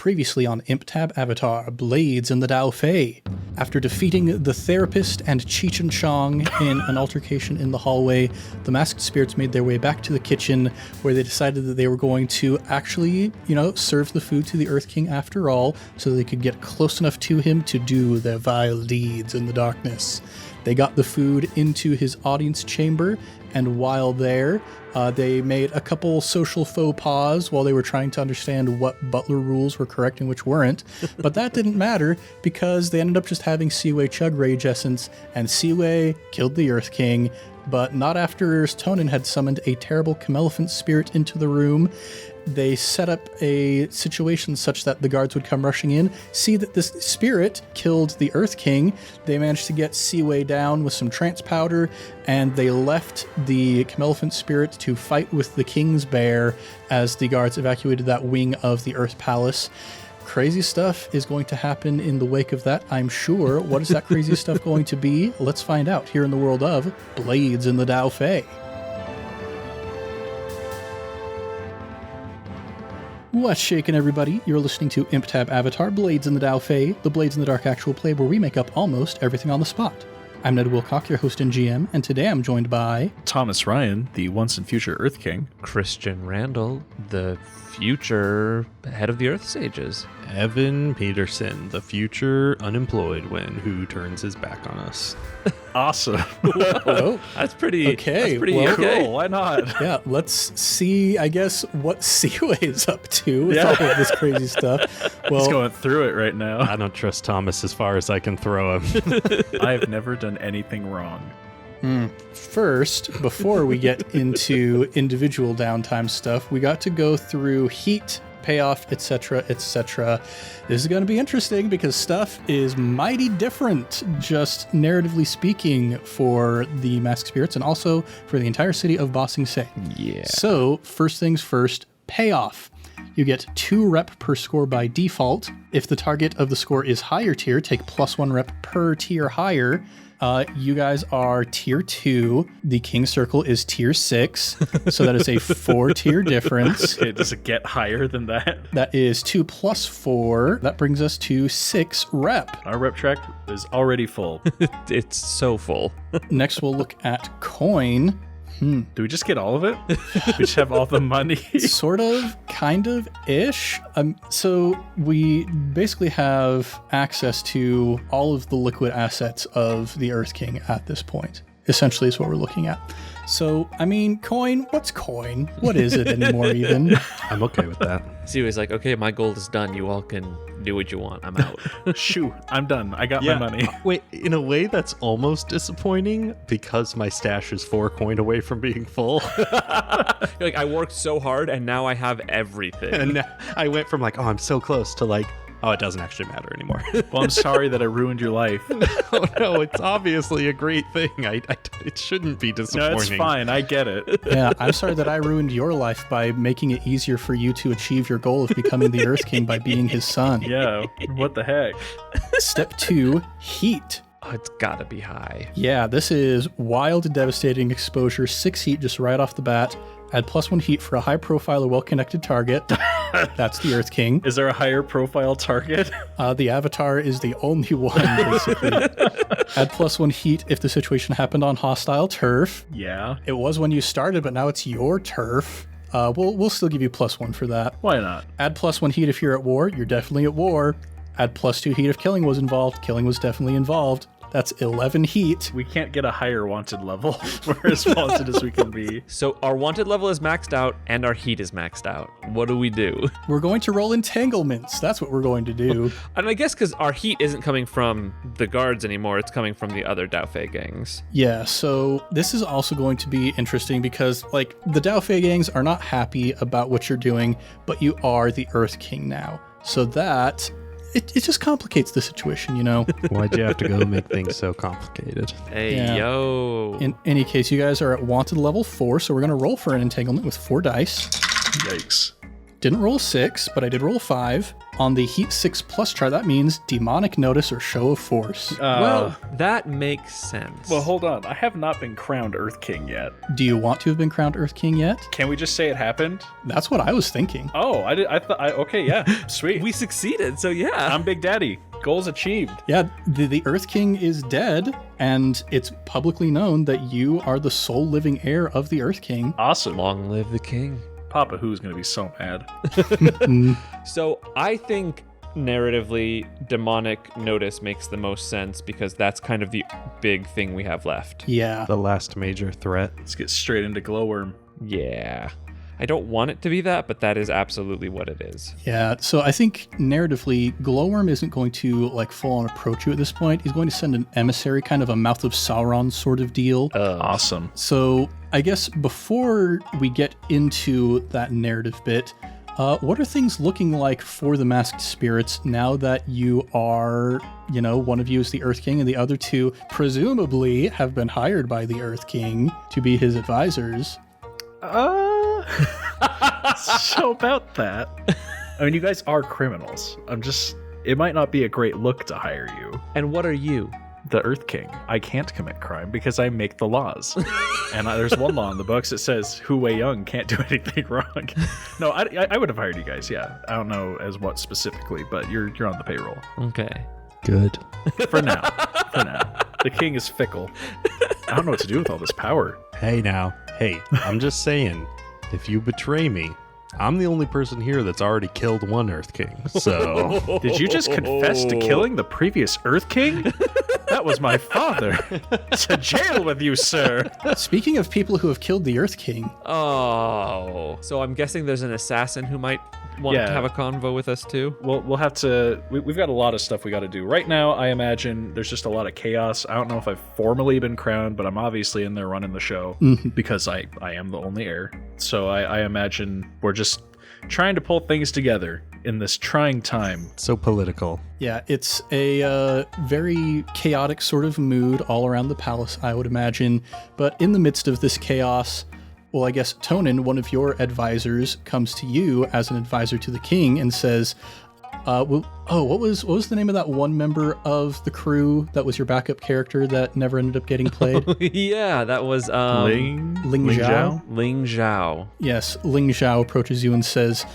Previously on Imp-Tab Avatar, Blades in the Daofei. After defeating the therapist and Cheech and Chong in an altercation in the hallway, the masked spirits made their way back to the kitchen, where they decided that they were going to actually, serve the food to the Earth King after all, so they could get close enough to him to do their vile deeds in the darkness. They got the food into his audience chamber, and while there, they made a couple social faux pas while they were trying to understand what butler rules were correct and which weren't. But that didn't matter because they ended up just having Ciwei chug Rage Essence, and Ciwei killed the Earth King, but not after Tonan had summoned a terrible Camelphant spirit into the room. They set up a situation such that the guards would come rushing in, see that this spirit killed the Earth King. They managed to get Ciwei down with some trance powder, and they left the Camelphant spirit to fight with the King's Bear as the guards evacuated that wing of the Earth Palace. Crazy stuff is going to happen in the wake of that, I'm sure. What is that crazy stuff going to be? Let's find out here in the world of Blades in the Daofei. What's shaking, everybody? You're listening to Imp-Tab Avatar, Blades in the Daofei, the Blades in the Dark actual play where we make up almost everything on the spot. I'm Ned Wilcock, your host and GM, and today I'm joined by... Thomas Ryan, the once and future Earth King. Christian Randall, the future head of the Earth Sages. Evan Peterson, the future unemployed one who turns his back on us. Awesome. Whoa. That's pretty okay. okay. Cool, why not? Yeah, let's see, I guess, what Ciwei is up to with all of this crazy stuff. Well, He's going through it right now. I don't trust Thomas as far as I can throw him. I've never done anything wrong. First, before we get into individual downtime stuff, we got to go through heat, payoff, etc., etc. This is going to be interesting because stuff is mighty different, just narratively speaking, for the Masked Spirits and also for the entire city of Ba Sing Se. Yeah. So, first things first, payoff. You get 2 rep per score by default. If the target of the score is higher tier, take +1 rep per tier higher. You guys are tier 2. The King Circle is tier 6. So that is a 4-tier difference. Okay, does it get higher than that? That is 2 + 4. That brings us to 6 rep. Our rep track is already full. It's so full. Next, we'll look at coin. Do we just get all of it? We just have all the money? Sort of, kind of, ish. So we basically have access to all of the liquid assets of the Earth King at this point. Essentially is what we're looking at. So, coin, what's coin? What is it anymore even? I'm okay with that. Ciwei's like, okay, my goal is done. You all can do what you want. I'm out. Shoo, I'm done. I got my money. Wait, in a way that's almost disappointing because my stash is 4 coin away from being full. You're like, I worked so hard and now I have everything. And now I went from I'm so close to it doesn't actually matter anymore. Well, I'm sorry that I ruined your life. No, it's obviously a great thing. It shouldn't be disappointing. No, it's fine. I get it. Yeah, I'm sorry that I ruined your life by making it easier for you to achieve your goal of becoming the Earth King by being his son. Yeah, what the heck? Step 2, heat. Oh, it's gotta be high. Yeah, this is wild, devastating exposure, 6 heat just right off the bat. Add +1 heat for a high profile or well-connected target. That's the Earth King. Is there a higher profile target? The Avatar is the only one, basically. Add +1 heat if the situation happened on hostile turf. Yeah. It was when you started, but now it's your turf. We'll still give you +1 for that. Why not? Add +1 heat if you're at war. You're definitely at war. Add +2 heat if killing was involved. Killing was definitely involved. That's 11 heat. We can't get a higher wanted level. We're as wanted as we can be. So our wanted level is maxed out and our heat is maxed out. What do we do? We're going to roll entanglements. That's what we're going to do. And I guess because our heat isn't coming from the guards anymore, it's coming from the other Daofei gangs. Yeah, so this is also going to be interesting because, the Daofei gangs are not happy about what you're doing, but you are the Earth King now. So that... It just complicates the situation, Why'd you have to go make things so complicated? Hey, Yeah. yo. In any case, you guys are at wanted level 4, so we're going to roll for an entanglement with 4 dice. Yikes. Didn't roll 6, but I did roll 5. On the Heat 6 Plus chart, that means demonic notice or show of force. Well, that makes sense. Well, hold on. I have not been crowned Earth King yet. Do you want to have been crowned Earth King yet? Can we just say it happened? That's what I was thinking. Oh, okay, yeah. Sweet. we succeeded, so yeah. I'm Big Daddy. Goals achieved. Yeah, the Earth King is dead, and it's publicly known that you are the sole living heir of the Earth King. Awesome. Long live the king. Papa Who's going to be so mad. So I think narratively, demonic notice makes the most sense because that's kind of the big thing we have left. Yeah. The last major threat. Let's get straight into Glowworm. Yeah. I don't want it to be that, but that is absolutely what it is. Yeah, so I think narratively, Glowworm isn't going to like full on approach you at this point. He's going to send an emissary, kind of a Mouth of Sauron sort of deal. Awesome. So I guess before we get into that narrative bit, what are things looking like for the masked spirits now that you are, one of you is the Earth King and the other two presumably have been hired by the Earth King to be his advisors? So about that. I mean, you guys are criminals. It might not be a great look to hire you. And what are you? The Earth King. I can't commit crime because I make the laws. And there's one law in the books that says Weiyong can't do anything wrong. No, I would have hired you guys, yeah. I don't know as what specifically, but you're on the payroll. Okay. Good. For now. The king is fickle. I don't know what to do with all this power. Hey, I'm just saying, if you betray me, I'm the only person here that's already killed one Earth King, so... Did you just confess to killing the previous Earth King? That was my father. To jail with you, sir. Speaking of people who have killed the Earth King. Oh. So I'm guessing there's an assassin who might want to have a convo with us too? We'll have to... We've got a lot of stuff we got to do. Right now, I imagine there's just a lot of chaos. I don't know if I've formally been crowned, but I'm obviously in there running the show because I am the only heir. So I imagine we're just trying to pull things together in this trying time. So political. Yeah, it's a very chaotic sort of mood all around the palace, I would imagine. But in the midst of this chaos, well, I guess Tonan, one of your advisors, comes to you as an advisor to the king and says, what was the name of that one member of the crew that was your backup character that never ended up getting played? Yeah, that was Ling Zhao? Ling Zhao. Yes, Ling Zhao approaches you and says,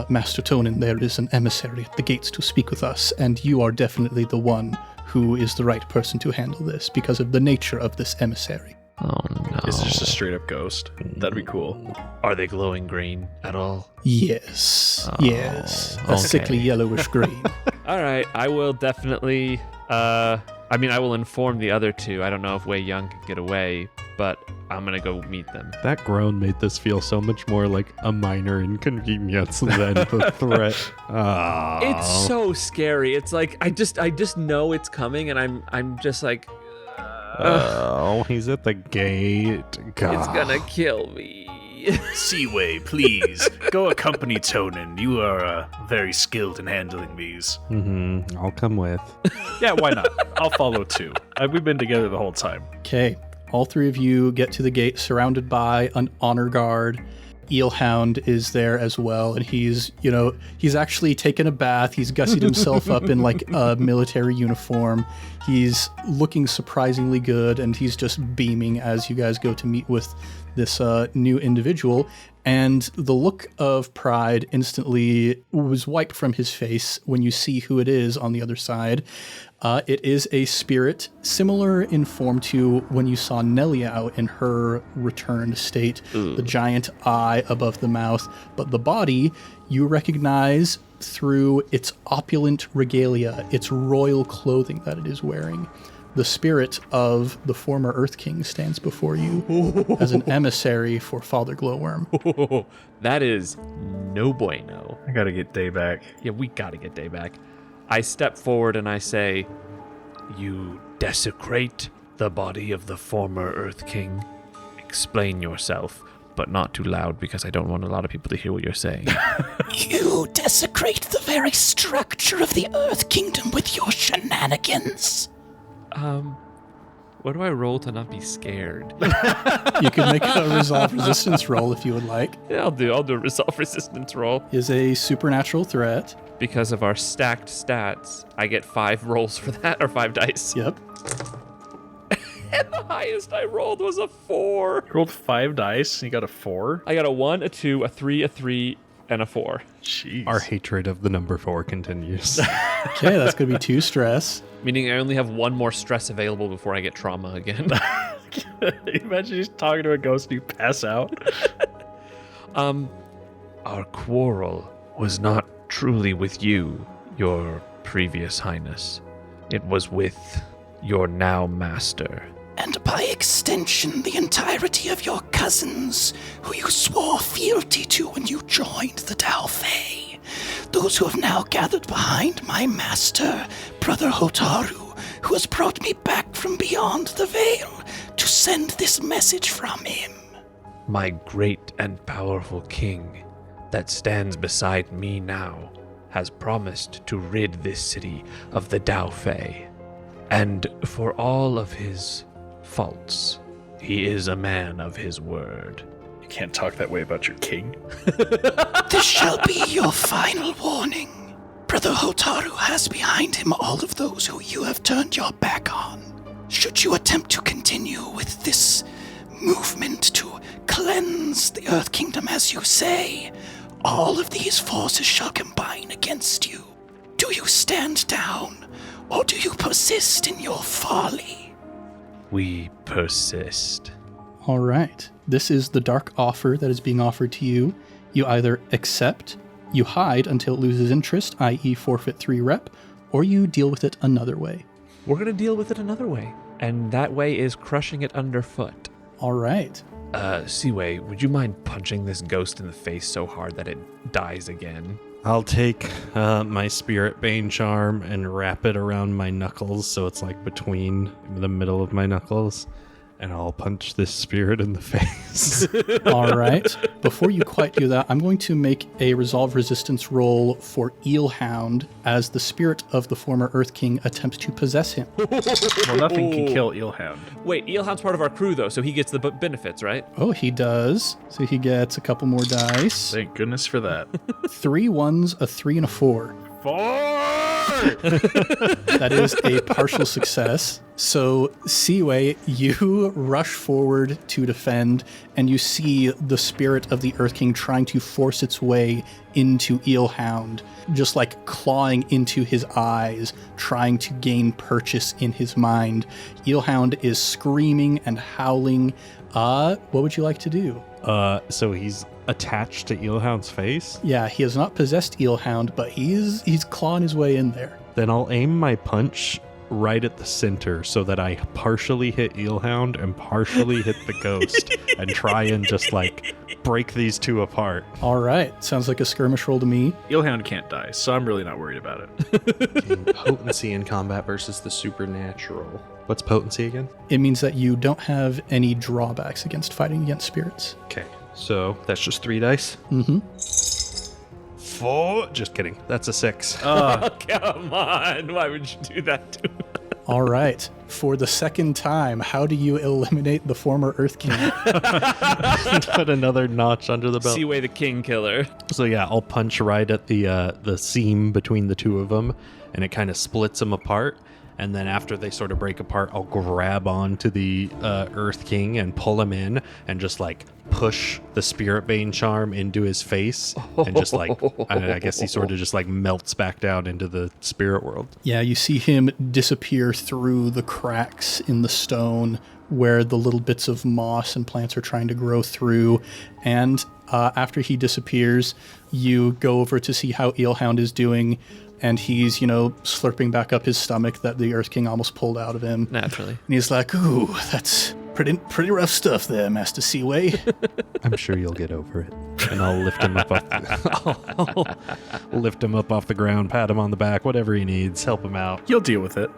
Master Tonan, there is an emissary at the gates to speak with us, and you are definitely the one who is the right person to handle this because of the nature of this emissary. Oh no. Is it just a straight up ghost? That'd be cool. Are they glowing green at all? Yes. Yes. A okay. sickly yellowish green. All right, I will definitely I will inform the other two. I don't know if Weiyong can get away, but I'm going to go meet them. That groan made this feel so much more like a minor inconvenience than the threat. Oh. It's so scary. It's like I just know it's coming and I'm just like oh, he's at the gate. God. It's gonna kill me. Ciwei, please, go accompany Tonan. You are very skilled in handling these. I'll come with. Yeah, why not? I'll follow too. We've been together the whole time. Okay, all three of you get to the gate surrounded by an honor guard. Eelhound is there as well, and he's actually taken a bath. He's gussied himself up in like a military uniform. He's looking surprisingly good, and he's just beaming as you guys go to meet with this new individual. And the look of pride instantly was wiped from his face when you see who it is on the other side. It is a spirit similar in form to when you saw Neliao in her returned state, the giant eye above the mouth, but the body you recognize through its opulent regalia, its royal clothing that it is wearing. The spirit of the former Earth King stands before you as an emissary for Father Glowworm. That is no bueno. I gotta get Day back. Yeah, we gotta get Day back. I step forward and I say, "You desecrate the body of the former Earth King. Explain yourself, but not too loud because I don't want a lot of people to hear what you're saying." You desecrate the very structure of the Earth Kingdom with your shenanigans. What do I roll to not be scared? You can make a resolve resistance roll if you would like. Yeah, I'll do a resolve resistance roll. Is a supernatural threat. Because of our stacked stats, I get 5 rolls for that, or 5 dice. Yep. And the highest I rolled was a 4. You rolled 5 dice and you got a 4? I got a 1, a 2, a 3, a 3, and a 4. Jeez. Our hatred of the number 4 continues. Okay, that's going to be 2 stress. Meaning I only have 1 more stress available before I get trauma again. Imagine just talking to a ghost and you pass out. Our quarrel was not truly with you, your previous highness. It was with your now master. And by extension, the entirety of your cousins, who you swore fealty to when you joined the Daofei. Those who have now gathered behind my master, Brother Hotaru, who has brought me back from beyond the veil to send this message from him. My great and powerful king that stands beside me now has promised to rid this city of the Daofei. And for all of his faults, he is a man of his word. You can't talk that way about your king. This shall be your final warning. Brother Hotaru has behind him all of those who you have turned your back on. Should you attempt to continue with this movement to cleanse the Earth Kingdom, as you say, all of these forces shall combine against you. Do you stand down, or do you persist in your folly? We persist. All right. This is the dark offer that is being offered to you. You either accept, you hide until it loses interest, i.e. forfeit 3 rep, or you deal with it another way. We're going to deal with it another way, and that way is crushing it underfoot. All right. Ciwei, would you mind punching this ghost in the face so hard that it dies again? I'll take my Spirit Bane charm and wrap it around my knuckles so it's like between the middle of my knuckles, and I'll punch this spirit in the face. All right. Before you quite do that, I'm going to make a resolve resistance roll for Eelhound as the spirit of the former Earth King attempts to possess him. Well, nothing can kill Eelhound. Wait, Eelhound's part of our crew, though, so he gets the benefits, right? Oh, he does. So he gets a couple more dice. Thank goodness for that. 3 1s, a 3, and a 4. 4! That is a partial success. So, Ciwei, you rush forward to defend, and you see the spirit of the Earth King trying to force its way into Eelhound, just like clawing into his eyes, trying to gain purchase in his mind. Eelhound is screaming and howling. What would you like to do? So he's attached to Eelhound's face? Yeah, he has not possessed Eelhound, but he's clawing his way in there. Then I'll aim my punch right at the center so that I partially hit Eelhound and partially hit the ghost and try and just like break these two apart. All right, sounds like a skirmish roll to me. Eelhound can't die, so I'm really not worried about it. Potency in combat versus the supernatural. What's potency again? It means that you don't have any drawbacks against fighting against spirits. Okay, so that's just 3 dice. Mm-hmm. 4. Just kidding. That's a 6. Oh, come on. Why would you do that to me? All right. For the second time, how do you eliminate the former Earth King? Put another notch under the belt. Ciwei the King Killer. So yeah, I'll punch right at the seam between the two of them, and it kind of splits them apart. And then after they sort of break apart, I'll grab onto the Earth King and pull him in and just like push the Spirit Bane charm into his face. And just like, I guess he sort of just like melts back down into the spirit world. Yeah, you see him disappear through the cracks in the stone where the little bits of moss and plants are trying to grow through. And after he disappears, you go over to see how Eelhound is doing. And he's, slurping back up his stomach that the Earth King almost pulled out of him. Naturally. And he's like, ooh, that's pretty rough stuff there, Master Ciwei. I'm sure you'll get over it. And I'll lift him up I'll lift him up off the ground, pat him on the back, whatever he needs, help him out. You'll deal with it.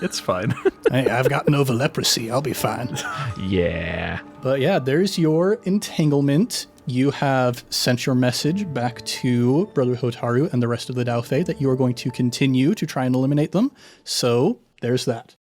It's fine. Hey, I've gotten over leprosy. I'll be fine. Yeah. But yeah, there's your entanglement. You have sent your message back to Brother Hotaru and the rest of the Daofei that you are going to continue to try and eliminate them. So there's that.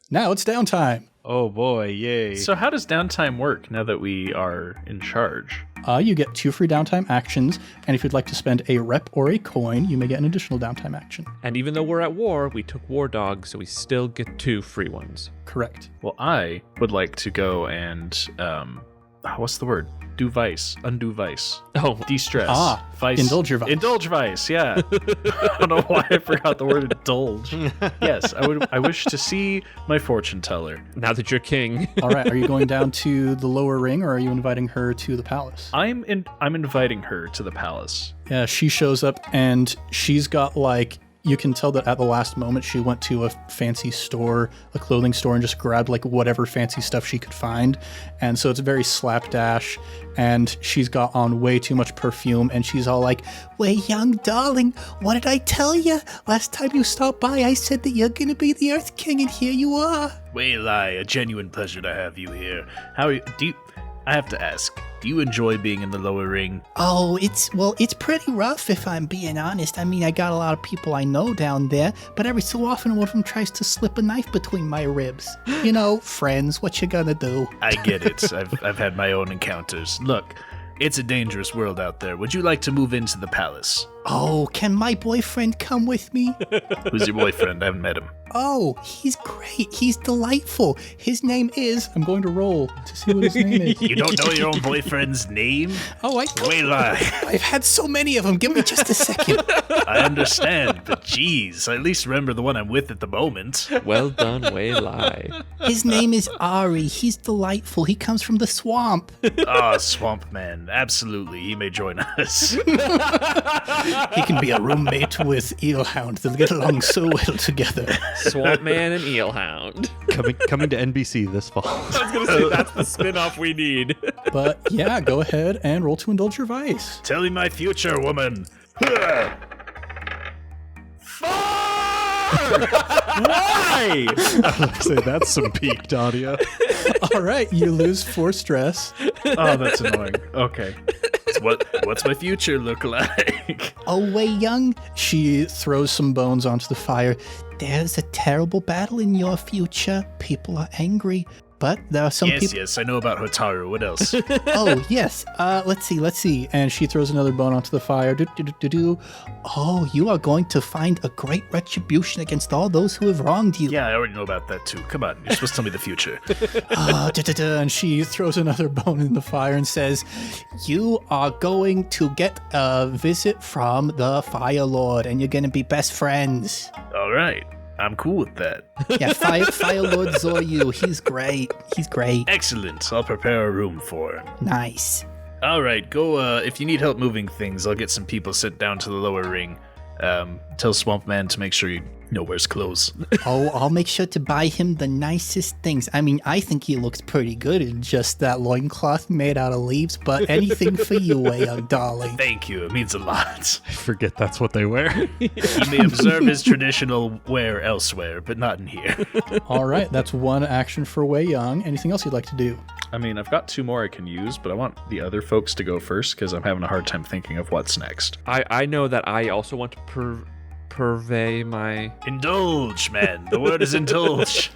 Now it's downtime. Oh boy, yay. So how does downtime work now that we are in charge? You get 2 free downtime actions, and if you'd like to spend a rep or a coin, you may get an additional downtime action. And even though we're at war, we took war dogs, so we still get 2 free ones. Correct. Well, I would like to go and, what's the word? Do vice. Undo vice. Oh, De-stress. Vice. Indulge your vice. Indulge vice, yeah. I don't know why I forgot the word indulge. Yes, I wish to see my fortune teller. now that you're king. All right, are you going down to the lower ring, or are you inviting her to the palace? I'm inviting her to the palace. Yeah, she shows up, and she's got, like, you can tell that at the last moment she went to a fancy store, a clothing store, and just grabbed like whatever fancy stuff she could find. And so it's very slapdash, and she's got on way too much perfume, and she's all like, Weiyong, darling, what did I tell you? Last time you stopped by, I said that you're gonna be the Earth King, and here you are. Weiyong, a genuine pleasure to have you here. How are you? I have to ask, do you enjoy being in the lower ring? Oh, it's pretty rough if I'm being honest. I mean, I got a lot of people I know down there, but every so often one of them tries to slip a knife between my ribs. You know, friends, what you gonna do? I get it. I've had my own encounters. Look, it's a dangerous world out there. Would you like to move into the palace? Oh, can my boyfriend come with me? Who's your boyfriend? I haven't met him. Oh, he's great. He's delightful. His name is... I'm going to roll to see what his name is. You don't know your own boyfriend's name? Oh, Weiyong. I've had so many of them. Give me just a second. I understand, but geez, I at least remember the one I'm with at the moment. Well done, Weiyong. His name is Ari. He's delightful. He comes from the swamp. Ah, Swamp Man. Absolutely, he may join us. He can be a roommate with Eelhound. They'll get along so well together. Swamp Man and Eelhound. Coming to NBC this fall. I was gonna say that's the spin-off we need. But yeah, go ahead and roll to indulge your vice. Tell me my future, woman. Why? Say that's some peaked audio. All right, you lose 4 stress. Oh, that's annoying. Okay. What's my future look like? Oh, Weiyong, She throws some bones onto the fire. there's a terrible battle in your future. People are angry, but there are some people... Yes, I know about Hotaru. What else? Oh, yes. Let's see. And she throws another bone onto the fire. Oh, you are going to find a great retribution against all those who have wronged you. Yeah, I already know about that too. Come on, you're supposed to tell me the future. And she throws another bone in the fire and says, You are going to get a visit from the Fire Lord, and you're going to be best friends. All right, I'm cool with that. Yeah, Fire Lord Zoryu, he's great. Excellent. I'll prepare a room for him. Nice. All right, go. If you need help moving things, I'll get some people sent down to the lower ring. Tell Swamp Man to make sure he wears clothes. Oh, I'll make sure to buy him the nicest things. I mean, I think he looks pretty good in just that loincloth made out of leaves, but anything for you, Weiyong, darling. Thank you. It means a lot. I forget that's what they wear. He may observe his traditional wear elsewhere, but not in here. all right, that's 1 action for Weiyong. Anything else you'd like to do? I mean, I've got 2 more I can use, but I want the other folks to go first because I'm having a hard time thinking of what's next. I know that I also want to purvey my... Indulge, man. The word is indulge.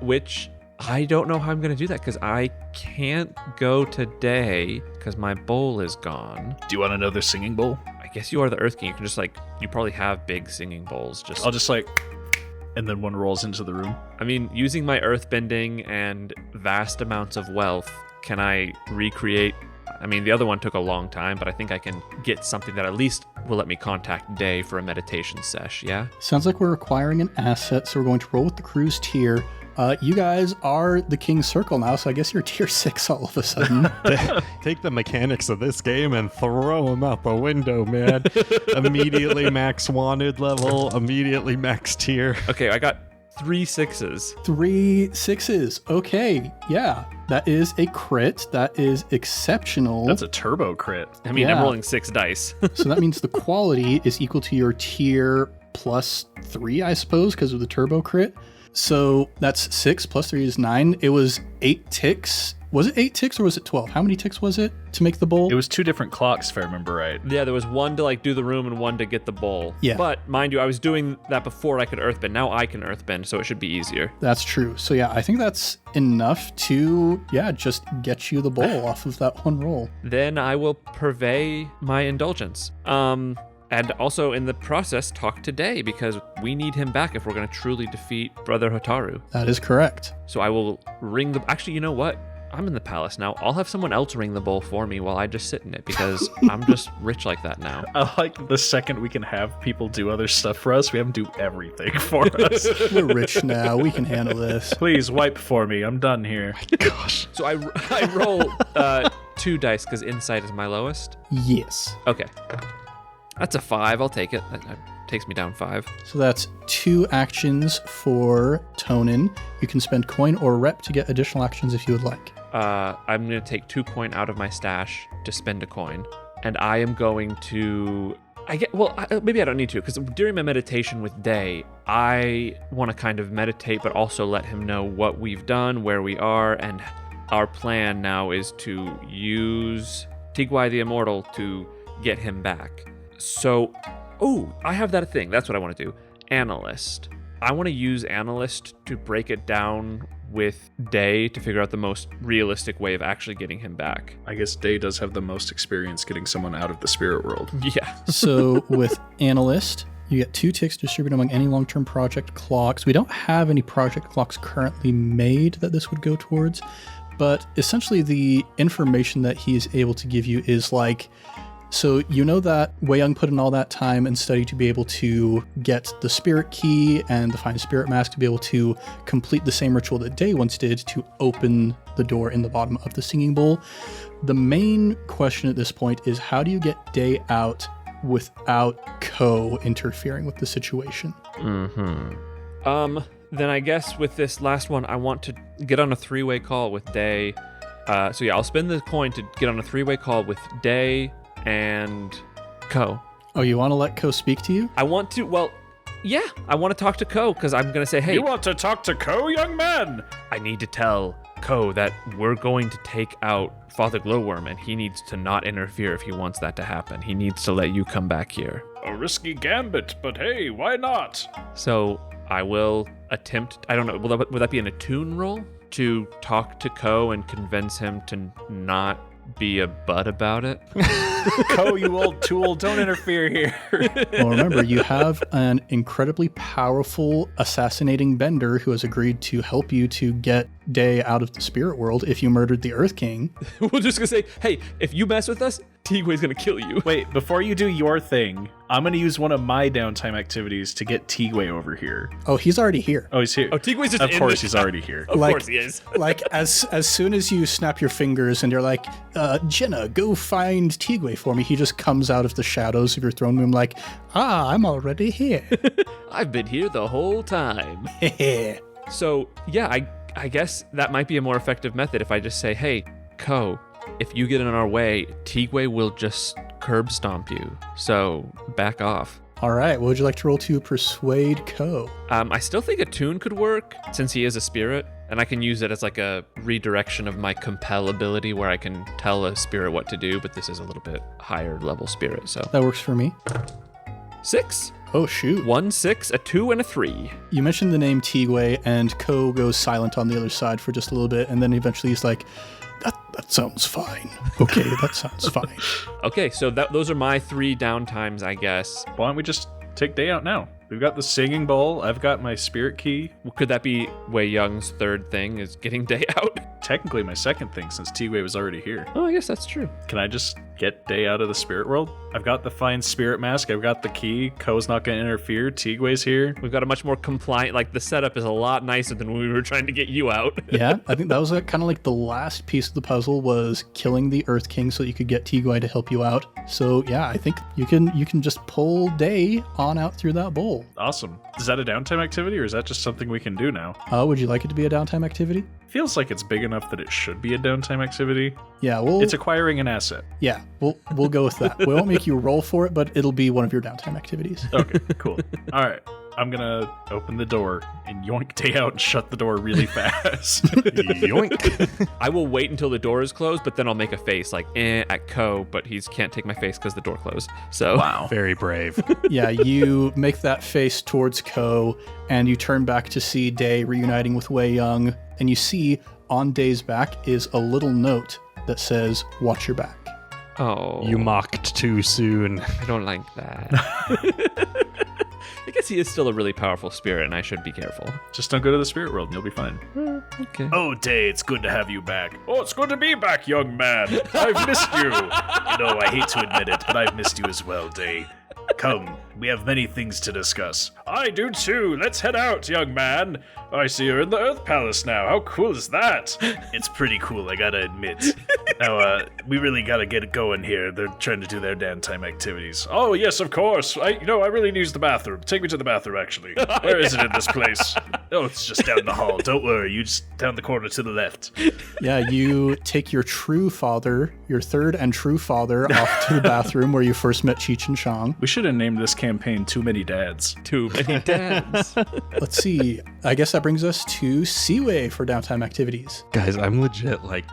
Which I don't know how I'm going to do that because I can't go today because my bowl is gone. Do you want another singing bowl? I guess you are the Earth King. You can just you probably have big singing bowls. I'll just and then one rolls into the room. I mean, using my earthbending and vast amounts of wealth, can I recreate? I mean, the other one took a long time, but I think I can get something that at least will let me contact Day for a meditation sesh, yeah? Sounds like we're acquiring an asset, so we're going to roll with the crew's tier. You guys are the King's Circle now, so I guess you're tier 6 all of a sudden. Take the mechanics of this game and throw them out the window, man. Immediately max wanted level, immediately max tier. Okay, I got 3 6s. 3 6s. Okay, yeah. That is a crit. That is exceptional. That's a turbo crit. I mean, Yeah. I'm rolling 6 dice. So that means the quality is equal to your tier plus 3, I suppose, because of the turbo crit. So that's 6 plus 3 is 9. It was 8 ticks Was it 8 ticks or was it 12? How many ticks was it to make the bowl? It was 2 different clocks, if I remember right. Yeah, there was one to like do the room and one to get the bowl. Yeah. But mind you, I was doing that before I could earthbend. Now I can earthbend, so it should be easier. That's true. So yeah, I think that's enough to, just get you the bowl off of that one roll. Then I will purvey my indulgence. And also in the process, talk to Day, because we need him back if we're going to truly defeat Brother Hotaru. That is correct. So I will ring the... Actually, you know what? I'm in the palace now. I'll have someone else ring the bowl for me while I just sit in it, because I'm just rich like that now. I like the second we can have people do other stuff for us, we have them do everything for us. We're rich now. We can handle this. Please wipe for me. I'm done here. Gosh. So I roll 2 dice, because insight is my lowest. Yes. Okay. That's a 5. I'll take it. That takes me down 5. So that's 2 actions for Tonan. You can spend coin or rep to get additional actions if you would like. I'm going to take 2 coin out of my stash to spend a coin. And I am going to... maybe I don't need to, because during my meditation with Day, I want to kind of meditate, but also let him know what we've done, where we are, and our plan now is to use Ciwei the Immortal to get him back. So, I have that thing. That's what I want to do. Analyst. I want to use Analyst to break it down with Day to figure out the most realistic way of actually getting him back. I guess Day does have the most experience getting someone out of the spirit world. Yeah. So with Analyst, you get 2 ticks distributed among any long-term project clocks. We don't have any project clocks currently made that this would go towards, but essentially the information that he is able to give you is like... So you know that Weiyong put in all that time and study to be able to get the spirit key and the fine spirit mask to be able to complete the same ritual that Day once did to open the door in the bottom of the singing bowl. The main question at this point is, how do you get Day out without Ko interfering with the situation? Then I guess with this last one, I want to get on a 3-way call with Day. I'll spend the coin to get on a 3-way call with Day and Ko. Oh, you want to let Ko speak to you? I want to, I want to talk to Ko, because I'm going to say, hey. You want to talk to Ko, young man? I need to tell Ko that we're going to take out Father Glowworm, and he needs to not interfere if he wants that to happen. He needs to let you come back here. A risky gambit, but hey, why not? So I will attempt, I don't know, would that be an attune roll? To talk to Ko and convince him to not be a butt about it? Ko, you old tool, don't interfere here. Well, remember, you have an incredibly powerful assassinating bender who has agreed to help you to get Day out of the spirit world if you murdered the Earth King. We're just gonna say, hey, if you mess with us, Ciwei's gonna kill you. Wait, before you do your thing, I'm gonna use one of my downtime activities to get Ciwei over here. Oh, he's already here. Oh, he's here. Oh, Ciwei's just Of in course this he's shop. already here. Of course he is. Like, as soon as you snap your fingers and you're like, Jenna, go find Ciwei for me, he just comes out of the shadows of your throne room like, I'm already here. I've been here the whole time. Heh. So, yeah, I guess that might be a more effective method if I just say, hey, Ko, if you get in our way, Ciwei will just curb stomp you. So, back off. All right, what would you like to roll to persuade Ko? I still think attune could work, since he is a spirit, and I can use it as like a redirection of my compel ability where I can tell a spirit what to do, but this is a little bit higher level spirit, so. That works for me. 6. Oh, shoot. 1, 6, a 2, and a 3. You mentioned the name Ciwei, and Ko goes silent on the other side for just a little bit, and then eventually he's like, that sounds fine. Okay, that sounds fine. Okay, so those are my 3 downtimes, I guess. Why don't we just take Day out now? We've got the singing bowl. I've got my spirit key. Could that be Weiyong's 3rd thing, is getting Day out? Technically my 2nd thing, since Ciwei was already here. Oh, I guess that's true. Can I just get Day out of the spirit world? I've got the fine spirit mask. I've got the key. Ko's not going to interfere. Ciwei's here. We've got a much more compliant, like the setup is a lot nicer than when we were trying to get you out. Yeah, I think that was kind of like the last piece of the puzzle was killing the Earth King so that you could get Ciwei to help you out. So yeah, I think you can just pull Day on out through that bowl. Awesome. Is that a downtime activity, or is that just something we can do now? Would you like it to be a downtime activity? Feels like it's big enough that it should be a downtime activity. Yeah, It's acquiring an asset. Yeah, we'll go with that. We won't make you roll for it, but it'll be one of your downtime activities. Okay, cool. All right. I'm gonna open the door and yoink Day out and shut the door really fast. Yoink. I will wait until the door is closed, but then I'll make a face like at Ko, but he can't take my face because the door closed. So Wow. Very brave. Yeah, you make that face towards Ko, and you turn back to see Day reuniting with Weiyong, and you see on Day's back is a little note that says, "Watch your back." Oh, You mocked too soon. I don't like that. I guess he is still a really powerful spirit, and I should be careful. Just don't go to the spirit world and you'll be fine. Okay. Oh, Day, it's good to have you back. Oh, it's good to be back, young man. I've missed you. You know, I hate to admit it, but I've missed you as well, Day. Come, we have many things to discuss. I do too. Let's head out, young man. I see you're in the Earth Palace now. How cool is that? It's pretty cool, I gotta admit. Now, we really gotta get it going here. They're trying to do their downtime activities. Oh, yes, of course. I really need to use the bathroom. Take me to the bathroom, actually. Where is it in this place? Oh, it's just down the hall. Don't worry, you just down the corner to the left. Yeah, you take your true father, your third and true father, off to the bathroom where you first met Cheech and Chong. We should have named this campaign Too Many Dads. Too many dads. Let's see. I guess that brings us to Ciwei for downtime activities. Guys, I'm legit like,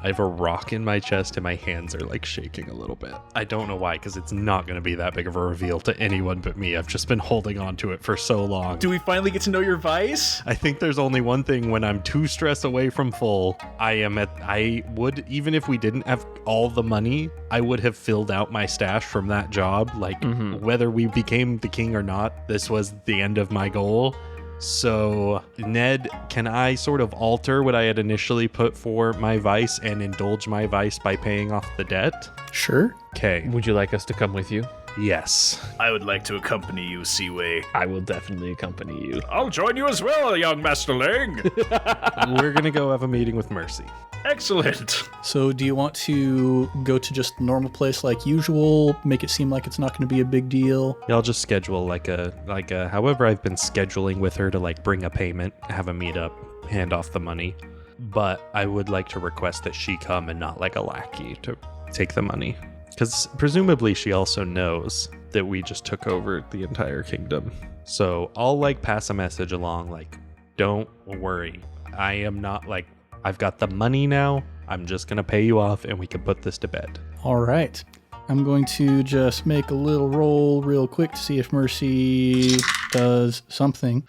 I have a rock in my chest and my hands are like shaking a little bit. I don't know why, because it's not going to be that big of a reveal to anyone but me. I've just been holding on to it for so long. Do we finally get to know your vice? I think there's only one thing: when I'm 2 stress away from full, I would, even if we didn't have all the money, I would have filled out my stash from that job. Like, whether we became the king or not, this was the end of my goal. So, Ned, can I sort of alter what I had initially put for my vice and indulge my vice by paying off the debt? Sure. Okay. Would you like us to come with you? Yes. I would like to accompany you, Ciwei. I will definitely accompany you. I'll join you as well, young Masterling. We're going to go have a meeting with Mercy. Excellent. So do you want to go to just a normal place like usual, make it seem like it's not going to be a big deal? Yeah, I'll just schedule like a however I've been scheduling with her to like bring a payment, have a meetup, hand off the money. But I would like to request that she come and not like a lackey to take the money. Because presumably she also knows that we just took over the entire kingdom. So I'll like pass a message along like, don't worry. I am not like, I've got the money now. I'm just going to pay you off and we can put this to bed. All right. I'm going to just make a little roll real quick to see if Mercy does something.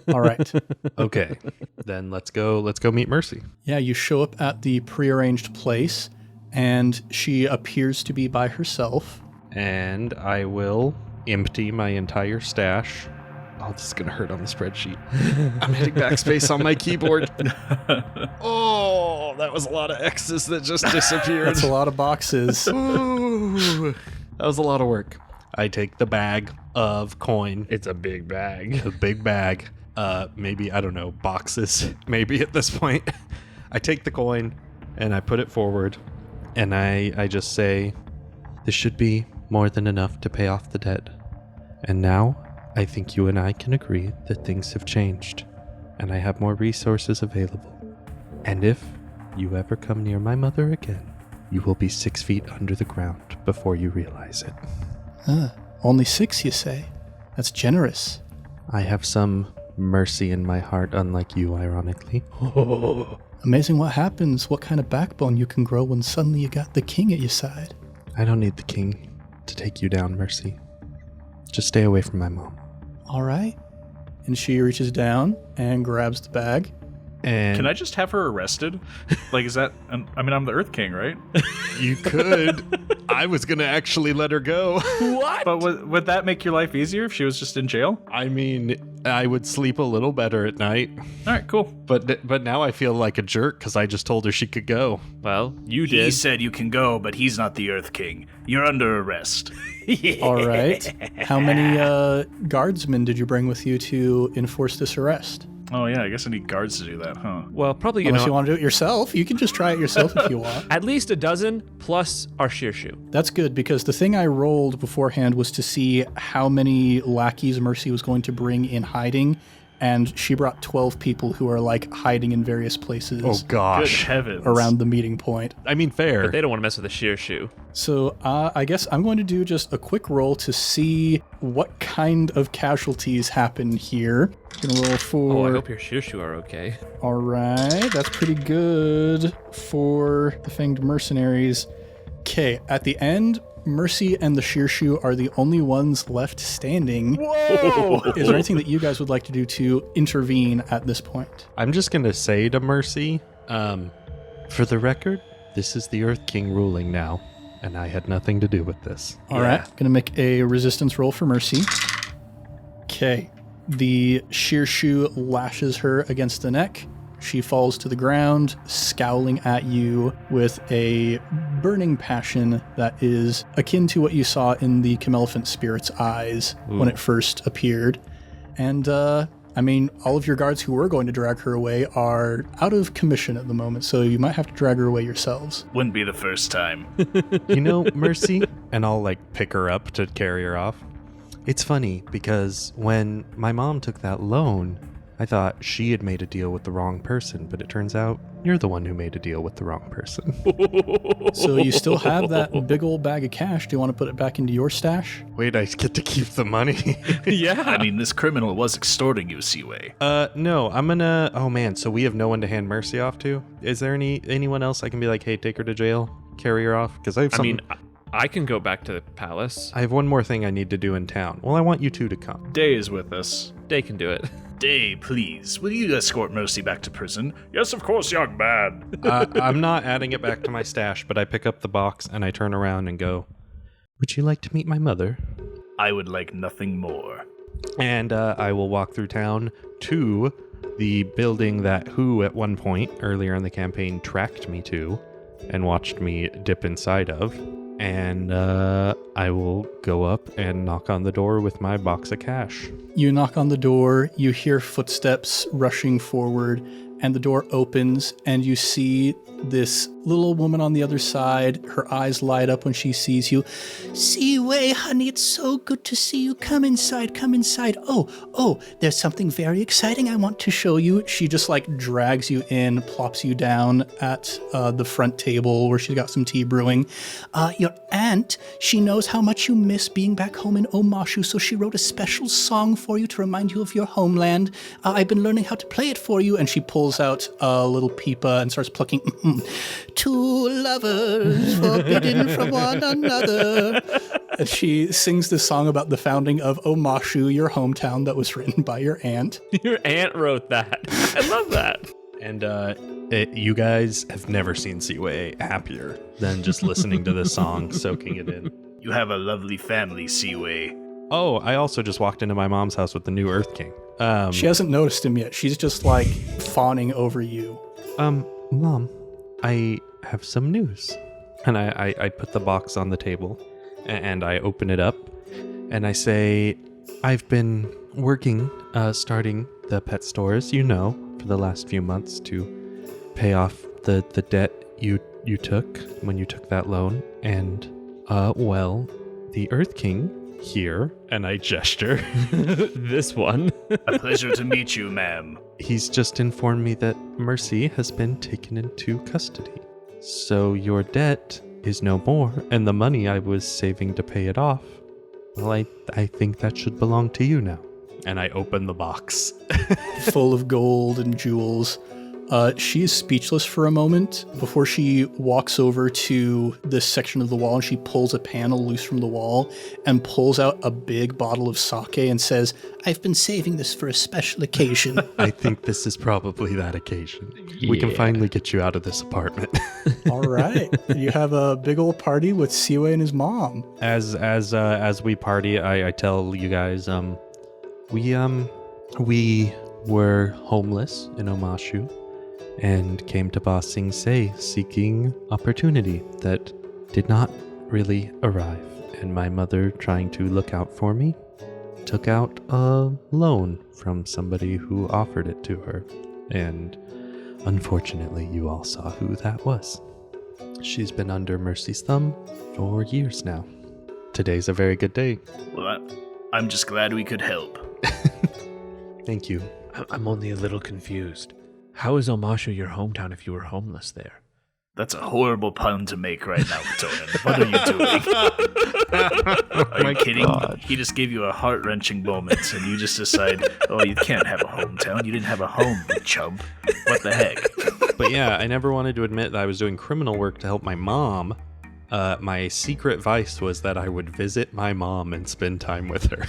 All right. Okay. Then let's go meet Mercy. Yeah, you show up at the prearranged place, and she appears to be by herself. And I will empty my entire stash. Oh, this is going to hurt on the spreadsheet. I'm hitting backspace on my keyboard. Oh, that was a lot of X's that just disappeared. That's a lot of boxes. Ooh, that was a lot of work. I take the bag of coin. It's a big bag. A big bag. Maybe, I don't know, boxes. Maybe at this point. I take the coin and I put it forward. And I just say, this should be more than enough to pay off the debt. And now, I think you and I can agree that things have changed, and I have more resources available. And if you ever come near my mother again, you will be 6 feet under the ground before you realize it. Only 6, you say? That's generous. I have some mercy in my heart, unlike you, ironically. Amazing what happens, what kind of backbone you can grow when suddenly you got the king at your side. I don't need the king to take you down, Mercy. Just stay away from my mom. All right. And she reaches down and grabs the bag. And Can I just have her arrested? Like, is that... I mean, I'm the Earth King, right? you could. I was going to actually let her go. What? But would that make your life easier if she was just in jail? I mean, I would sleep a little better at night. All right, cool. But now I feel like a jerk because I just told her she could go. Well, you He did. said you can go, but he's not the Earth King. You're under arrest. All right. How many guardsmen did you bring with you to enforce this arrest? Oh, yeah, I guess I need guards to do that, huh? Well, probably, Unless you want to do it yourself. You can just try it yourself if you want. at least a dozen plus our Shirshu. That's good, because the thing I rolled beforehand was to see how many lackeys Mercy was going to bring in hiding, and she brought 12 people who are like hiding in various places Oh Good gosh. heavens. around the meeting point. I mean, fair. But they don't want to mess with the sheer shoe. So I guess I'm going to do just a quick roll to see what kind of casualties happen here. Gonna roll for... Oh, I hope your sheer shoe are okay. All right, that's pretty good for the Fanged Mercenaries. Okay, at the end, Mercy and the Shearshoe are the only ones left standing. Whoa! Is there anything that you guys would like to do to intervene at this point? I'm just going to say to Mercy, for the record, this is the Earth King ruling now, and I had nothing to do with this. All right, gonna make a resistance roll for Mercy. Okay, the Shearshoe lashes her against the neck. She falls to the ground, scowling at you with a burning passion that is akin to what you saw in the Camelphant Spirit's eyes when it first appeared. And, I mean, all of your guards who were going to drag her away are out of commission at the moment, so you might have to drag her away yourselves. Wouldn't be the first time. You know, Mercy, and I'll like pick her up to carry her off. It's funny because when my mom took that loan, I thought she had made a deal with the wrong person, but it turns out you're the one who made a deal with the wrong person. So you still have that big old bag of cash. Do you want to put it back into your stash? Wait, I get to keep the money. Yeah. I mean, this criminal was extorting you, Ciwei. No, I'm gonna... Oh man, so we have no one to hand Mercy off to? Is there anyone else I can be like, hey, take her to jail, carry her off? Because I have I something... mean, I can go back to the palace. I have one more thing I need to do in town. Well, I want you two to come. Day is with us. They can do it. Day, please, will you escort Mercy back to prison? Yes, of course, young man. I'm not adding it back to my stash, but I pick up the box and I turn around and go, would you like to meet my mother? I would like nothing more. And I will walk through town to the building that Who at one point earlier in the campaign tracked me to and watched me dip inside of. And I will go up and knock on the door with my box of cash. You knock on the door, you hear footsteps rushing forward, and the door opens, and you see this little woman on the other side. Her eyes light up when she sees you. Ciwei, honey, it's so good to see you. Come inside, come inside. Oh, there's something very exciting I want to show you. She just like drags you in, plops you down at the front table where she's got some tea brewing. Your aunt, she knows how much you miss being back home in Omashu, so she wrote a special song for you to remind you of your homeland. I've been learning how to play it for you. And she pulls out a little pipa and starts plucking. Two lovers forbidden from one another. And she sings this song about the founding of Omashu, your hometown, that was written by your aunt. Your aunt wrote that. I love that. And you guys have never seen Ciwei happier than just listening to this song, soaking it in. You have a lovely family, Ciwei. Oh, I also just walked into my mom's house with the new Earth King. She hasn't noticed him yet. She's just like fawning over you. Mom, I have some news. And I put the box on the table and I open it up and I say, I've been working, starting the pet stores, for the last few months to pay off the debt you took when you took that loan. And, the Earth King here, and I gesture. This one. A pleasure to meet you, ma'am. He's just informed me that Mercy has been taken into custody. So your debt is no more, and the money I was saving to pay it off, well, I think that should belong to you now. And I open the box. Full of gold and jewels. She is speechless for a moment before she walks over to this section of the wall and she pulls a panel loose from the wall and pulls out a big bottle of sake and says, I've been saving this for a special occasion. I think this is probably that occasion. We can finally get you out of this apartment. all right. You have a big old party with Ciwei and his mom. As we party, I tell you guys, we were homeless in Omashu and came to Ba Sing Se seeking opportunity that did not really arrive. And my mother, trying to look out for me, took out a loan from somebody who offered it to her. And unfortunately, you all saw who that was. She's been under Mercy's thumb for years now. Today's a very good day. Well, I'm just glad we could help. Thank you. I'm only a little confused. How is Omashu your hometown if you were homeless there? That's a horrible pun to make right now, Tonan. What are you doing? Are you kidding? He just gave you a heart-wrenching moment, and you just decide, oh, you can't have a hometown. You didn't have a home, you chump. What the heck? But yeah, I never wanted to admit that I was doing criminal work to help my mom. My secret vice was that I would visit my mom and spend time with her.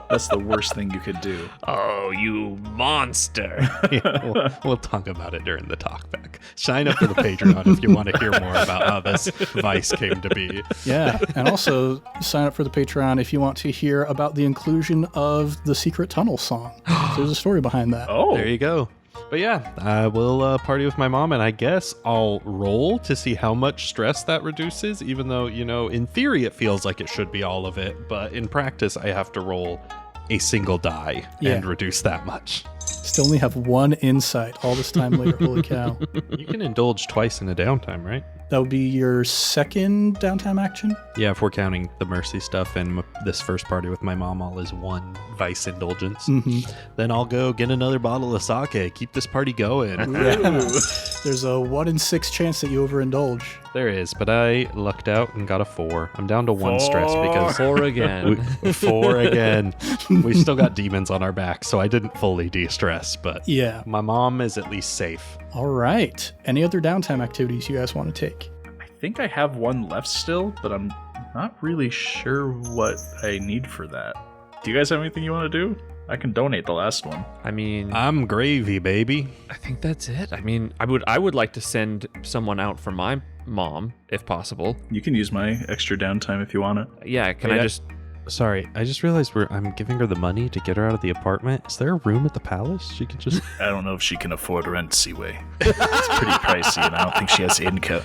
That's the worst thing you could do. Oh, you monster. Yeah, we'll talk about it during the talkback. Sign up for the Patreon if you want to hear more about how this vice came to be. Yeah, and also sign up for the Patreon if you want to hear about the inclusion of the Secret Tunnel song. There's a story behind that. Oh, There you go. But yeah, I will party with my mom, and I guess I'll roll to see how much stress that reduces, even though, in theory it feels like it should be all of it, but in practice I have to roll a single die and reduce that much. Still only have one insight all this time later. Holy cow. You can indulge twice in a downtime, right? That would be your second downtime action? Yeah, if we're counting the mercy stuff and this first party with my mom all is one vice indulgence. Then I'll go get another bottle of sake, keep this party going. There's a 1 in 6 chance that you overindulge. There is, but I lucked out and got a 4. I'm down to 1 stress because 4 again. 4 again. We've still got demons on our back, so I didn't fully de-stress, but Yeah. my mom is at least safe. All right. Any other downtime activities you guys want to take? I think I have one left still, but I'm not really sure what I need for that. Do you guys have anything you want to do? I can donate the last one. I mean, I'm gravy, baby. I think that's it. I mean, I would like to send someone out for my mom, if possible. You can use my extra downtime if you want it. Yeah, can Wait, I just... Sorry, I just realized I'm giving her the money to get her out of the apartment. Is there a room at the palace? She can just... I don't know if she can afford rent, Ciwei. It's pretty pricey, and I don't think she has income.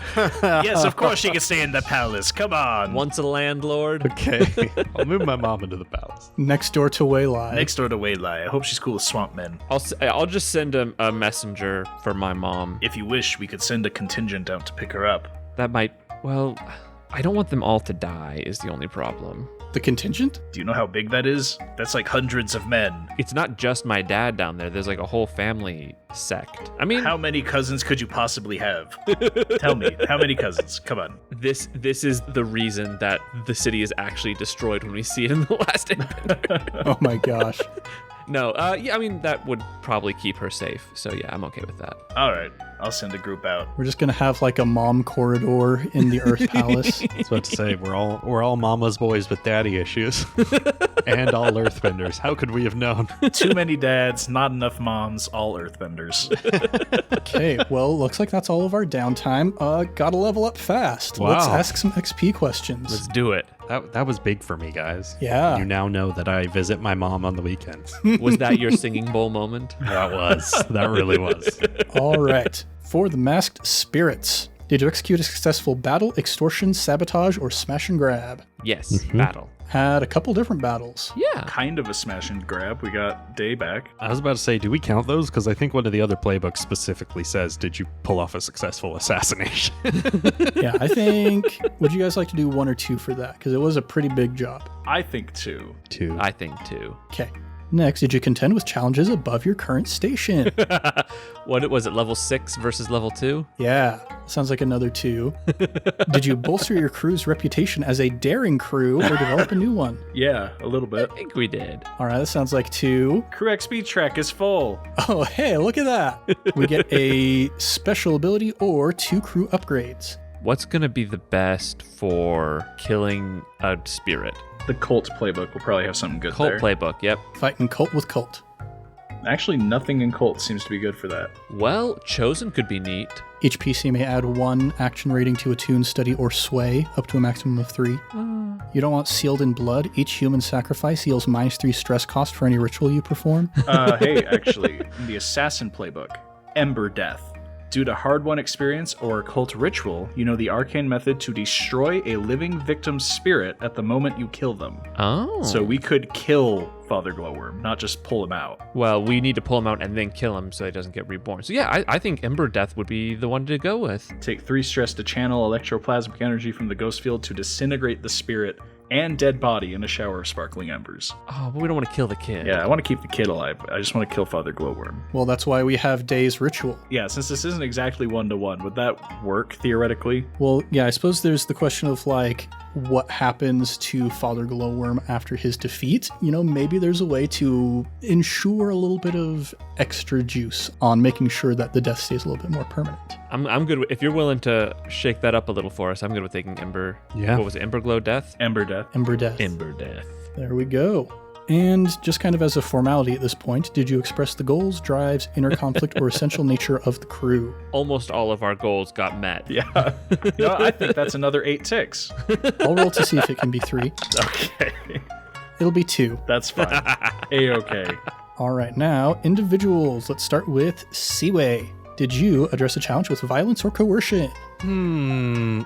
Yes, of course she can stay in the palace. Come on. Once a landlord. Okay, I'll move my mom into the palace. Next door to Weiyong. Next door to Weilai. I hope she's cool with swamp men. I'll just send a messenger for my mom. If you wish, we could send a contingent out to pick her up. That might... Well, I don't want them all to die is the only problem. The contingent? Do you know how big that is? That's like hundreds of men. It's not just my dad down there. There's like a whole family sect. I mean, How many cousins could you possibly have? Tell me, how many cousins? Come on. this is the reason that the city is actually destroyed when we see it in the last Airbender. Oh my gosh. No, yeah, I mean, that would probably keep her safe. So yeah, I'm okay with that. All right, I'll send a group out. We're just going to have like a mom corridor in the Earth Palace. I was about to say, we're all mama's boys with daddy issues. And all earthbenders. How could we have known? Too many dads, not enough moms, all earthbenders. Okay, well, looks like that's all of our downtime. Gotta level up fast. Wow. Let's ask some XP questions. Let's do it. That was big for me, guys. Yeah. You now know that I visit my mom on the weekends. Was that your singing bowl moment? That really was. All right. For the masked spirits, did you execute a successful battle, extortion, sabotage, or smash and grab? Yes, battle. Had a couple different battles. Yeah. Kind of a smash and grab. We got Day back. I was about to say, do we count those? Because I think one of the other playbooks specifically says, did you pull off a successful assassination? Yeah, I think, would you guys like to do 1 or 2 for that? Because it was a pretty big job. I think 2. 2. I think too. Okay. Next, did you contend with challenges above your current station? What was it, level 6 versus level 2? Yeah, sounds like another 2. Did you bolster your crew's reputation as a daring crew or develop a new one? Yeah, a little bit. I think we did. All right, that sounds like 2. Crew XP track is full. Oh, hey, look at that. We get a special ability or 2 crew upgrades. What's going to be the best for killing a spirit? The cult playbook will probably have something good Cult there. playbook, yep. Fighting cult with cult. Actually, nothing in cult seems to be good for that. Well, Chosen could be neat. Each PC may add 1 action rating to attune, study, or sway, up to a maximum of 3. You don't want sealed in blood. Each human sacrifice yields -3 stress cost for any ritual you perform. Hey, actually, in the assassin playbook, Ember Death. Due to hard-won experience or cult ritual, you know the arcane method to destroy a living victim's spirit at the moment you kill them. Oh. So we could kill Father Glowworm, not just pull him out. Well, we need to pull him out and then kill him so he doesn't get reborn. So yeah, I think Ember Death would be the one to go with. Take 3 stress to channel electroplasmic energy from the ghost field to disintegrate the spirit and dead body in a shower of sparkling embers. Oh, but we don't want to kill the kid. Yeah, I want to keep the kid alive. I just want to kill Father Glowworm. Well, that's why we have Day's ritual. Yeah, since this isn't exactly 1-to-1, would that work theoretically? Well, yeah, I suppose there's the question of like what happens to Father Glowworm after his defeat. Maybe there's a way to ensure a little bit of extra juice on making sure that the death stays a little bit more permanent. I'm good. If you're willing to shake that up a little for us, I'm good with taking Ember. Yeah. What was it? Ember Glow Death? Ember Death. Ember Death. Ember Death. There we go. And just kind of as a formality at this point, did you express the goals, drives, inner conflict, or essential nature of the crew? Almost all of our goals got met. Yeah. I think that's another 8 ticks. I'll roll to see if it can be 3. Okay. It'll be 2. That's fine. A-okay. All right, now, individuals. Let's start with Ciwei. Did you address a challenge with violence or coercion?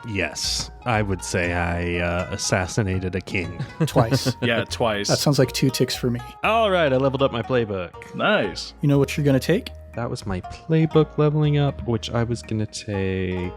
Yes. I would say I assassinated a king. Twice. Yeah, twice. That sounds like 2 ticks for me. All right, I leveled up my playbook. Nice. You know what you're going to take? That was my playbook leveling up, which I was going to take...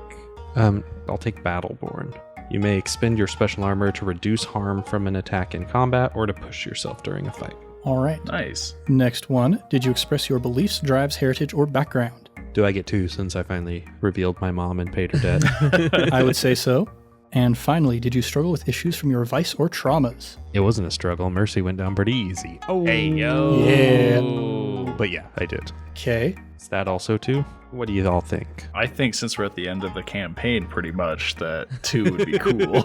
I'll take Battleborn. You may expend your special armor to reduce harm from an attack in combat or to push yourself during a fight. All right. Nice. Next one. Did you express your beliefs, drives, heritage, or background? Do I get 2 since I finally revealed my mom and paid her debt? I would say so. And finally, did you struggle with issues from your vice or traumas? It wasn't a struggle. Mercy went down pretty easy. Oh, Hey, yo. Yeah. But yeah, I did. Okay. Is that also 2? What do you all think? I think since we're at the end of the campaign, pretty much, that 2 would be cool.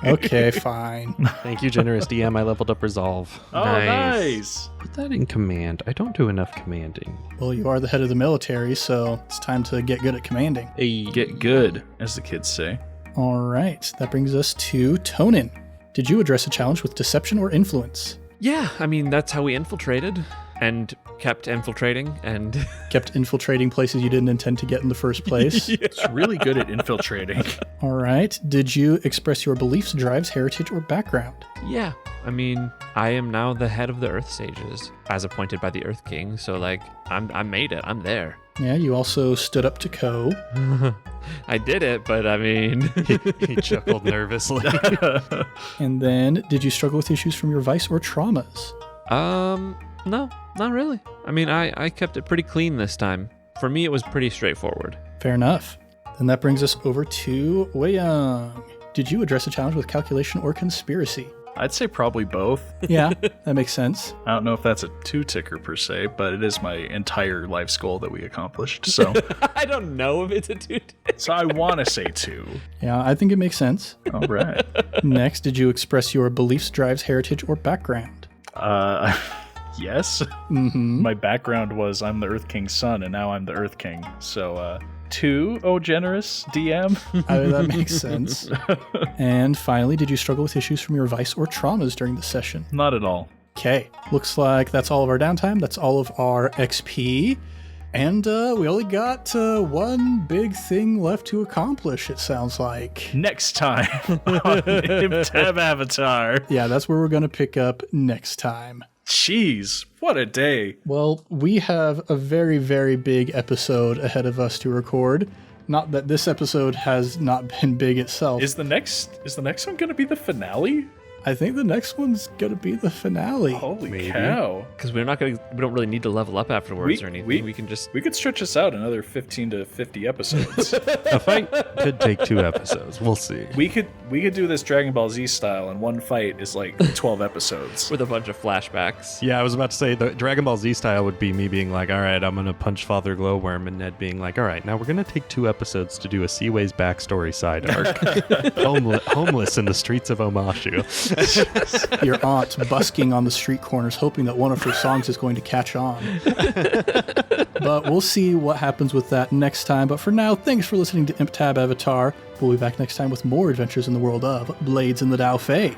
Okay, fine. Thank you, generous DM. I leveled up Resolve. Oh, nice. Put that in command. I don't do enough commanding. Well, you are the head of the military, so it's time to get good at commanding. Hey, Get good, as the kids say. All right. That brings us to Tonan. Did you address a challenge with deception or influence? Yeah, I mean, that's how we infiltrated and kept infiltrating and... Kept infiltrating places you didn't intend to get in the first place. It's really good at infiltrating. All right. Did you express your beliefs, drives, heritage, or background? Yeah, I mean, I am now the head of the Earth Sages, as appointed by the Earth King, so, like, I made it. I'm there. Yeah, you also stood up to Ko. I did it, but I mean... he chuckled nervously. And then, did you struggle with issues from your vice or traumas? No, not really. I mean, I kept it pretty clean this time. For me, it was pretty straightforward. Fair enough. Then that brings us over to Weiyong. Did you address a challenge with calculation or conspiracy? I'd say probably both. Yeah, that makes sense. I don't know if that's a 2-ticker per se, but it is my entire life's goal that we accomplished. So, I don't know if it's a 2. so I want to say 2. Yeah, I think it makes sense. All right. Next, did you express your beliefs, drives, heritage, or background? Yes. Mm-hmm. My background was I'm the Earth King's son, and now I'm the Earth King. So, 2, oh generous DM. That makes sense. And finally, did you struggle with issues from your vice or traumas during the session? Not at all. Okay, looks like that's all of our downtime. That's all of our XP. And we only got one big thing left to accomplish, it sounds like. Next time on Tab Avatar. Yeah, that's where we're going to pick up next time. Jeez, what a day. Well, we have a very, very big episode ahead of us to record. Not that this episode has not been big itself. Is the next one going to be the finale? I think the next one's going to be the finale. Holy cow. Because we don't really need to level up afterwards or anything. We can just... We could stretch this out another 15 to 50 episodes. A fight could take 2 episodes. We'll see. We could do this Dragon Ball Z style, and one fight is like 12 episodes. with a bunch of flashbacks. Yeah, I was about to say the Dragon Ball Z style would be me being like, all right, I'm going to punch Father Glowworm, and Ned being like, all right, now we're going to take 2 episodes to do a Ciwei's backstory side arc. Homeless in the streets of Omashu. Your aunt busking on the street corners, hoping that one of her songs is going to catch on. But we'll see what happens with that next time. But for now, thanks for listening to Tab Avatar. We'll be back next time with more adventures in the world of Blades in the Daofei.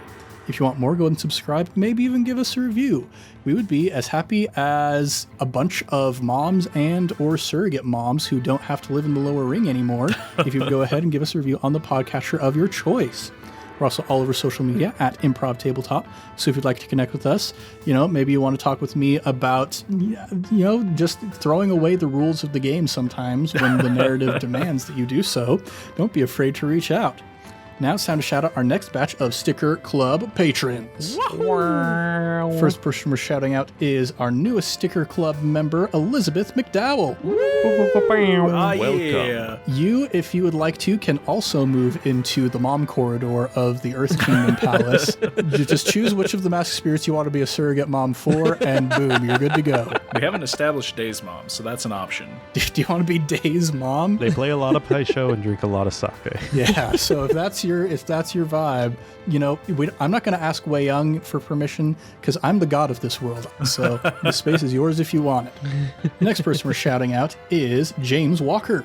If you want more, go ahead and subscribe, maybe even give us a review. We would be as happy as a bunch of moms and or surrogate moms who don't have to live in the lower ring anymore if you would go ahead and give us a review on the podcatcher of your choice. We're also all over social media at Improv Tabletop. So if you'd like to connect with us, maybe you want to talk with me about, just throwing away the rules of the game sometimes when the narrative demands that you do so, don't be afraid to reach out. Now it's time to shout out our next batch of Sticker Club patrons. First person we're shouting out is our newest Sticker Club member, Elizabeth McDowell. Yeah. You, if you would like to, can also move into the mom corridor of the Earth Kingdom Palace. You just choose which of the masked spirits you want to be a surrogate mom for, and boom, you're good to go. We haven't established Days Mom, so that's an option. Do you want to be Day's mom? They play a lot of Paisho and drink a lot of sake. Yeah, so if that's your vibe, I'm not going to ask Weiyong for permission because I'm the god of this world. So the space is yours if you want it. Next person we're shouting out is James Walker.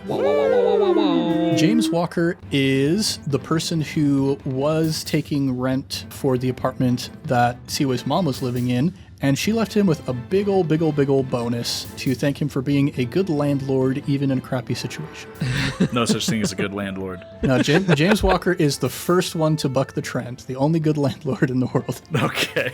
James Walker is the person who was taking rent for the apartment that Ciwei's mom was living in, and she left him with a big old bonus to thank him for being a good landlord even in a crappy situation. No such thing as a good landlord. No, James Walker is the first one to buck the trend, the only good landlord in the world. Okay.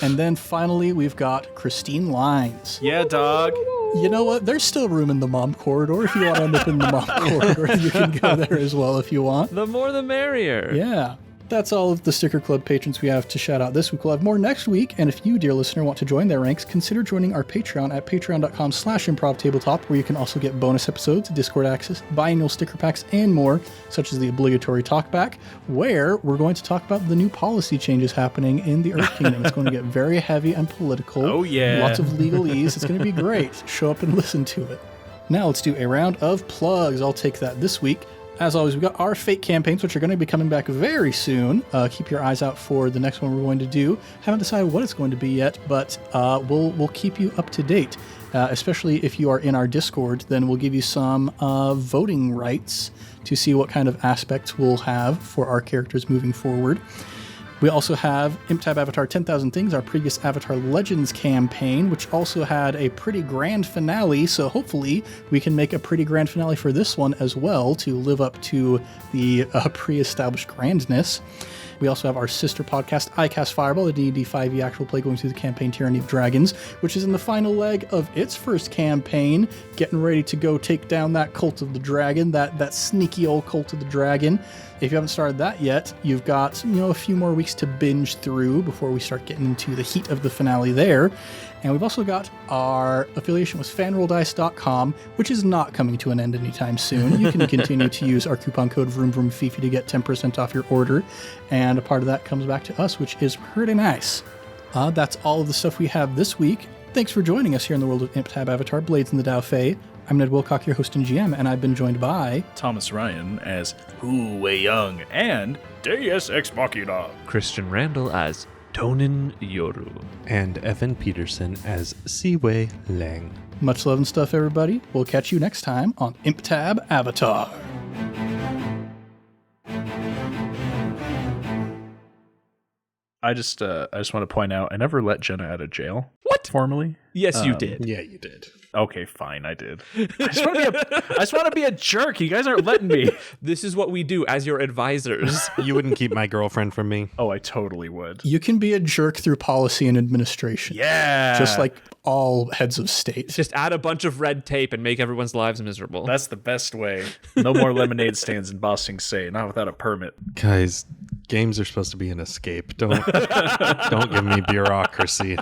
And then finally, we've got Christine Lines. Yeah, dog. You know what? There's still room in the mom corridor. If you want to end up in the mom corridor, you can go there as well if you want. The more the merrier. Yeah. That's all of the Sticker Club patrons we have to shout out this week. We'll have more next week, and if you, dear listener, want to join their ranks, consider joining our Patreon at patreon.com/improvtabletop, where you can also get bonus episodes, Discord access, biannual sticker packs, and more, such as the obligatory talkback, where we're going to talk about the new policy changes happening in the Earth Kingdom. It's going to get very heavy and political. Oh, yeah. Lots of legalese. It's going to be great. Show up and listen to it. Now let's do a round of plugs. I'll take that this week. As always, we've got our Fate campaigns, which are going to be coming back very soon. Keep your eyes out for the next one we're going to do. Haven't decided what it's going to be yet, but we'll keep you up to date. Especially if you are in our Discord, then we'll give you some voting rights to see what kind of aspects we'll have for our characters moving forward. We also have ImpTab Avatar 10,000 Things, our previous Avatar Legends campaign, which also had a pretty grand finale, so hopefully we can make a pretty grand finale for this one as well to live up to the pre-established grandness. We also have our sister podcast, iCast Fireball, the D&D 5e actual play going through the campaign Tyranny of Dragons, which is in the final leg of its first campaign, getting ready to go take down that cult of the dragon, that sneaky old cult of the dragon. If you haven't started that yet, you've got a few more weeks to binge through before we start getting into the heat of the finale there. And we've also got our affiliation with fanrolldice.com, which is not coming to an end anytime soon. You can continue to use our coupon code VroomVroomFifi to get 10% off your order, and a part of that comes back to us, which is pretty nice. That's all of the stuff we have this week. Thanks for joining us here in the world of ImpTab Avatar, Blades in the Daofei. I'm Ned Wilcock, your host and GM, and I've been joined by Thomas Ryan as Weiyong and Deus Ex Machina. Christian Randall as Tonan Yoru. And Evan Peterson as Ciwei Lang. Much love and stuff, everybody. We'll catch you next time on ImpTab Avatar. I just want to point out, I never let Jenna out of jail. What? Formally? Yes, you did. Yeah, you did. Okay, fine, I did. I just want to be a jerk. You guys aren't letting me. This is what we do as your advisors. You wouldn't keep my girlfriend from me. Oh, I totally would. You can be a jerk through policy and administration. Yeah. Just like all heads of state. Just add a bunch of red tape and make everyone's lives miserable. That's the best way. No more lemonade stands in Ba Sing Se, not without a permit. Guys, games are supposed to be an escape. Don't give me bureaucracy.